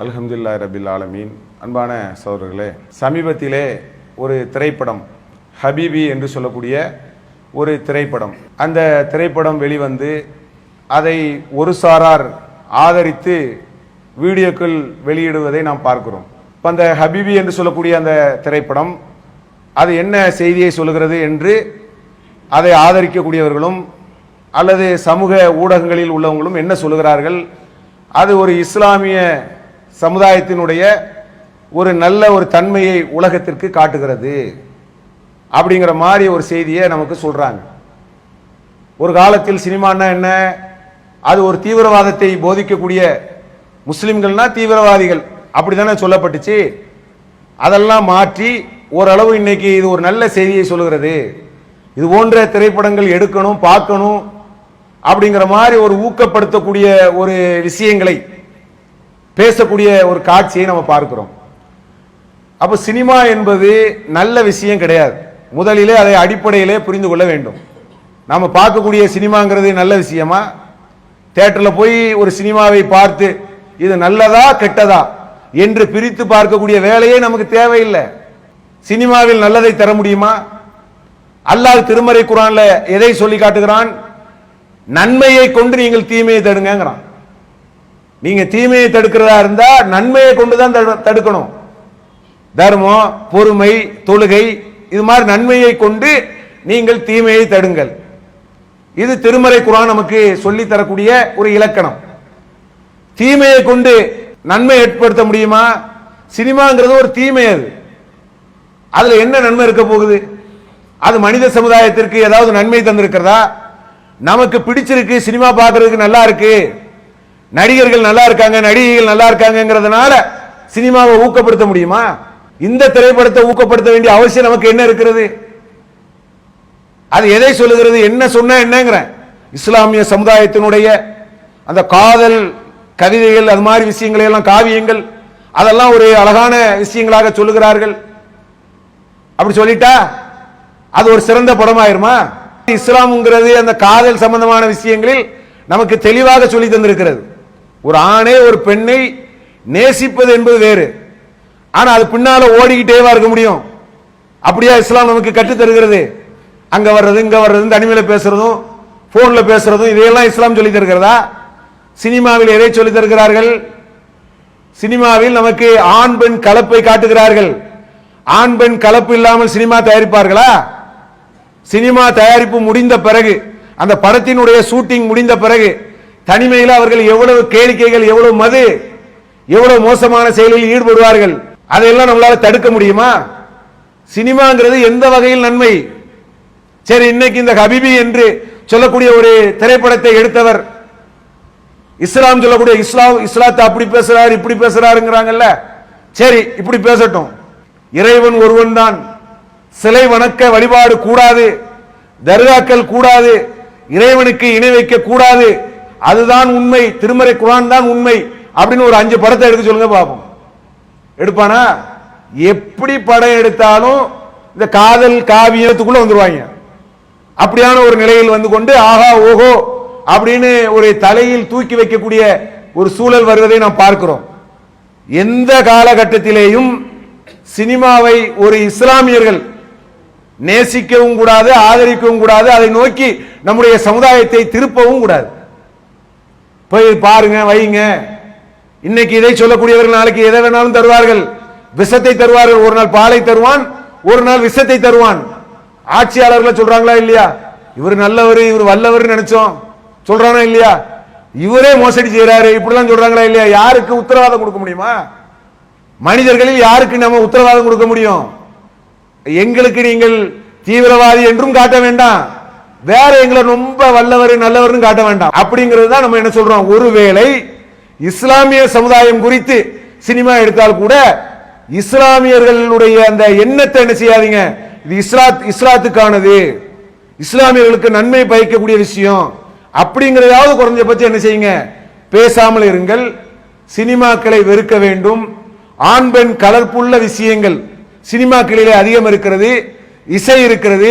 அல்ஹம்துலில்லாஹி ரபில் ஆலமீன். அன்பான சகோதரர்களே, சமீபத்திலே ஒரு திரைப்படம் ஹபீபி என்று சொல்லக்கூடிய ஒரு திரைப்படம், அந்த திரைப்படம் வெளிவந்து அதை ஒரு சாரார் ஆதரித்து வீடியோக்கள் வெளியிடுவதை நாம் பார்க்கிறோம். இப்போ அந்த ஹபீபி என்று சொல்லக்கூடிய அந்த திரைப்படம் அது என்ன செய்தியை சொல்லுகிறது என்று அதை ஆதரிக்கக்கூடியவர்களும் அல்லது சமூக ஊடகங்களில் உள்ளவங்களும் என்ன சொல்லுகிறார்கள், அது ஒரு இஸ்லாமிய சமுதாயத்தினுடைய ஒரு நல்ல ஒரு தன்மையை உலகத்திற்கு காட்டுகிறது அப்படிங்கிற மாதிரி ஒரு செய்தியை நமக்கு சொல்றாங்க. ஒரு காலத்தில் சினிமான்னா என்ன, அது ஒரு தீவிரவாதத்தை போதிக்கக்கூடிய, முஸ்லிம்கள்னா தீவிரவாதிகள் அப்படித்தானே சொல்லப்பட்டுச்சு. அதெல்லாம் மாற்றி ஓரளவு இன்னைக்கு இது ஒரு நல்ல செய்தியை சொல்லுகிறது, இது போன்ற திரைப்படங்கள் எடுக்கணும் பார்க்கணும் அப்படிங்கிற மாதிரி ஒரு ஊக்கப்படுத்தக்கூடிய ஒரு விஷயங்களை பேசக்கூடிய ஒரு காட்சியை நம்ம பார்க்கிறோம். அப்ப சினிமா என்பது நல்ல விஷயம் கிடையாது. முதலிலே அதை அடிப்படையிலே புரிந்து கொள்ள வேண்டும். நாம பார்க்கக்கூடிய சினிமாங்கிறது நல்ல விஷயமா? தியேட்டர்ல போய் ஒரு சினிமாவை பார்த்து இது நல்லதா கெட்டதா என்று பிரித்து பார்க்கக்கூடிய வேலையே நமக்கு தேவையில்லை. சினிமாவில் நல்லதை தர முடியுமா? அல்லாஹ் திருமறை குர்ஆன்ல எதை சொல்லி காட்டுகிறான்? நன்மையை கொண்டு நீங்கள் தீமையை தடுங்கிறான். நீங்க தீமையை தடுக்கிறதா இருந்தா நன்மையை கொண்டுதான் தடுக்கணும். தர்மம், பொறுமை, தொழுகை, இது மாதிரி நன்மையை கொண்டு நீங்கள் தீமையை தடுங்கள். இது திருமறை குர்ஆன் நமக்கு சொல்லி தரக்கூடிய ஒரு இலக்கணம். தீமையை கொண்டு நன்மை ஏற்படுத்த முடியுமா? சினிமாங்கிறது ஒரு தீமை. அதுல என்ன நன்மை இருக்க போகுது? அது மனித சமுதாயத்திற்கு ஏதாவது நன்மை தந்திருக்கிறதா? நமக்கு பிடிச்சிருக்கு, சினிமா பார்க்கறதுக்கு நல்லா இருக்கு, நடிகர்கள் நல்லா இருக்காங்க, நடிகைகள் நல்லா இருக்காங்கிறதுனால சினிமாவை ஊக்கப்படுத்த முடியுமா? இந்த திரைப்படத்தை ஊக்கப்படுத்த வேண்டிய அவசியம் நமக்கு என்ன இருக்கிறது? அது எதை சொல்லுகிறது? என்ன சொன்ன என்னங்கிற இஸ்லாமிய சமுதாயத்தினுடைய அந்த காதல் கவிதைகள், அது மாதிரி விஷயங்களை எல்லாம், காவியங்கள், அதெல்லாம் ஒரு அழகான விஷயங்களாக சொல்லுகிறார்கள். அப்படி சொல்லிட்டா அது ஒரு சிறந்த படமாயிருமா? இஸ்லாம்ங்கிறது அந்த காதல் சம்பந்தமான விஷயங்களில் நமக்கு தெளிவாக சொல்லி தந்திருக்கிறது. ஒரு ஆணை ஒரு பெண்ணை நேசிப்பது என்பது வேறு, ஆனா அது பின்னால ஓடிக்கிட்டேவா இருக்க முடியும்? அப்படியா இஸ்லாம் நமக்கு கற்றுத் தருகிறது? அங்க வர்றது இங்க வர்றது, தனிமையில பேசுறதும் போன்ல பேசுறதும், இதையெல்லாம் இஸ்லாம் சொல்லி தருகிறதா? சினிமாவில் எதை சொல்லி தருகிறார்கள்? சினிமாவில் நமக்கு ஆண் பெண் கலப்பை காட்டுகிறார்கள். ஆண் பெண் கலப்பு இல்லாமல் சினிமா தயாரிப்பார்களா? சினிமா தயாரிப்பு முடிந்த பிறகு, அந்த படத்தினுடைய ஷூட்டிங் முடிந்த பிறகு தனிமையில் அவர்கள் எவ்வளவு கேளிக்கைகள், எவ்வளவு மது, எவ்வளவு மோசமான செயலில் ஈடுபடுவார்கள். அதையெல்லாம் நம்மளால தடுக்க முடியுமா? சினிமாங்கிறது எந்த வகையில் நன்மை? சரி, இன்னைக்கு இந்த ஹபீபி என்று சொல்லக்கூடிய ஒரு திரைப்படத்தை எடுத்தவர் இஸ்லாம் சொல்லக்கூடிய இஸ்லாத்தை அப்படி பேசுறாரு இப்படி பேசுறாருங்கிறாங்கல்ல. சரி, இப்படி பேசட்டும். இறைவன் ஒருவன் தான், சிலை வணக்க வழிபாடு கூடாது, தர்காக்கள் கூடாது, இறைவனுக்கு இணை வைக்க கூடாது, அதுதான் உண்மை, திருமறை குர்ஆன் தான் உண்மை அப்படின்னு ஒரு 5 படத்தை எடுக்க சொல்லுங்க பாப்போம். எடுப்பானா? எப்படி படம் எடுத்தாலும் இந்த காதல் காவியத்துக்குள்ள வந்துருவாங்க. அப்படியான ஒரு நிலையில் வந்து கொண்டு ஆஹா ஓஹோ அப்படின்னு ஒரு தலையில் தூக்கி வைக்கக்கூடிய ஒரு சூழல் வருவதை நாம் பார்க்கிறோம். எந்த காலகட்டத்திலேயும் சினிமாவை ஒரு இஸ்லாமியர்கள் நேசிக்கவும் கூடாது, ஆதரிக்கவும் கூடாது, அதை நோக்கி நம்முடைய சமுதாயத்தை திருப்பவும் கூடாது. போய் பாருங்க, வைங்க. இன்னைக்கு இதை சொல்லக்கூடியவர்கள் நாளைக்கு எதை வேணாலும் தருவார்கள், விஷத்தை தருவார்கள். ஒரு நாள் பாலை தருவான், ஒரு நாள் விஷத்தை தருவான். ஆட்சியாளர்களை சொல்றாங்களா இல்லையா? இவர் நல்லவர், இவர் வல்லவர் நினைச்சோம், சொல்றானா இல்லையா? இவரே மோசடி செய்யறாரு, இப்படிலாம் சொல்றாங்களா இல்லையா? யாருக்கு உத்தரவாதம் கொடுக்க முடியுமா? மனிதர்களில் யாருக்கு நம்ம உத்தரவாதம் கொடுக்க முடியும்? எங்களுக்கு நீங்கள் தீவிரவாதி என்றும் காட்ட வேண்டாம், வேற எங்களை ரொம்ப வல்லவர் நல்லவர்னு காட்ட வேண்டாம். அப்படிங்கிறது தான் நம்ம என்ன சொல்றோம். ஒருவேளை இஸ்லாமிய சமுதாயம் குறித்து சினிமா எடுத்தால் கூட இஸ்லாமியர்களுடைய அந்த எண்ணத்தை என்ன செய்யாதீங்க, இது இஸ்லாத்துக்கானது, இஸ்லாமியர்களுக்கு நன்மை பயக்கக்கூடிய விஷயம் அப்படிங்கிறதாவது குறைஞ்சபட்சம் என்ன செய்யுங்க, பேசாமல் இருங்கள். சினிமாக்களை வெறுக்க வேண்டும். ஆண் பெண் கலர்ப்புள்ள விஷயங்கள் சினிமாக்களிலே அதிகம் இருக்கிறது, இசை இருக்கிறது,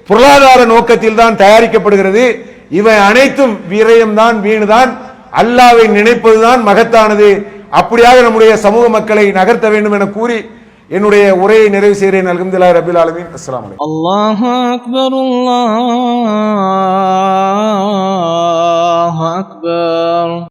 பொருளாதார நோக்கத்தில் தான் தயாரிக்கப்படுகிறது. இவை அனைத்தும் விரயம்தான், வீணுதான். அல்லாஹ்வை நினைப்பதுதான் மகத்தானது. அப்படியாக நம்முடைய சமூக மக்களை நகர்த்த வேண்டும் என கூறி என்னுடைய உரையை நிறைவு செய்கிறேன். அல்ஹம்துலில்லாஹி ரப்பில் ஆலமீன். அஸ்ஸலாமு அலைக்கும். அல்லாஹு அக்பர். அல்லாஹ்